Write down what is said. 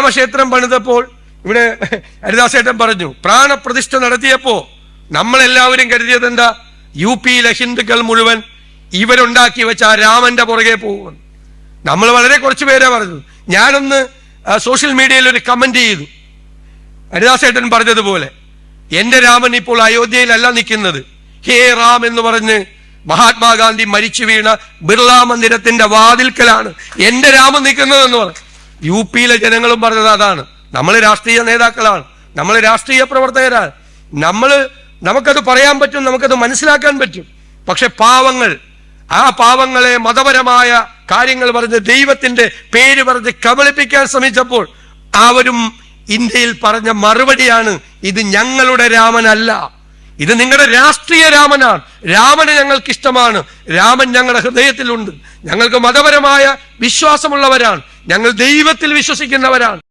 രാമക്ഷേത്രം പണിതപ്പോൾ ഇവിടെ ഹരിദാസേട്ടൻ പറഞ്ഞു, പ്രാണപ്രതിഷ്ഠ നടത്തിയപ്പോ നമ്മളെല്ലാവരും കരുതിയത് എന്താ? UP-യിലെ ഹിന്ദുക്കൾ മുഴുവൻ ഇവരുണ്ടാക്കി വെച്ച ആ രാമന്റെ പുറകെ പോകും. നമ്മൾ വളരെ കുറച്ചു പേരെ പറഞ്ഞു. ഞാനൊന്ന് സോഷ്യൽ മീഡിയയിൽ ഒരു കമന്റ് ചെയ്തു, ഹരിദാസേട്ടൻ പറഞ്ഞതുപോലെ എന്റെ രാമൻ ഇപ്പോൾ അയോധ്യയിലല്ല നിൽക്കുന്നത്, ഹേ റാം എന്ന് പറഞ്ഞ് മഹാത്മാഗാന്ധി മരിച്ചു വീണ ബിർള മന്ദിരത്തിന്റെ വാതിൽക്കലാണ് എന്റെ രാമൻ നിൽക്കുന്നതെന്ന് പറഞ്ഞു. UP-യിലെ ജനങ്ങളും പറഞ്ഞത് അതാണ്. നമ്മൾ രാഷ്ട്രീയ നേതാക്കളാണ്, നമ്മൾ രാഷ്ട്രീയ പ്രവർത്തകരാണ്, നമുക്കത് പറയാൻ പറ്റും, നമുക്കത് മനസ്സിലാക്കാൻ പറ്റും. പക്ഷെ ആ പാവങ്ങളെ മതപരമായ കാര്യങ്ങൾ പറഞ്ഞ് ദൈവത്തിന്റെ പേര് പറഞ്ഞ് കബളിപ്പിക്കാൻ ശ്രമിച്ചപ്പോൾ അവരും ഇന്ത്യയിൽ പറഞ്ഞ മറുപടിയാണ്, ഇത് ഞങ്ങളുടെ രാമനല്ല, ഇത് നിങ്ങളുടെ രാഷ്ട്രീയ രാമനാണ്. രാമന് ഞങ്ങൾക്ക് ഇഷ്ടമാണ്, രാമൻ ഞങ്ങളുടെ ഹൃദയത്തിലുണ്ട്, ഞങ്ങൾക്ക് മതപരമായ വിശ്വാസമുള്ളവരാണ്, ഞങ്ങൾ ദൈവത്തിൽ വിശ്വസിക്കുന്നവരാണ്.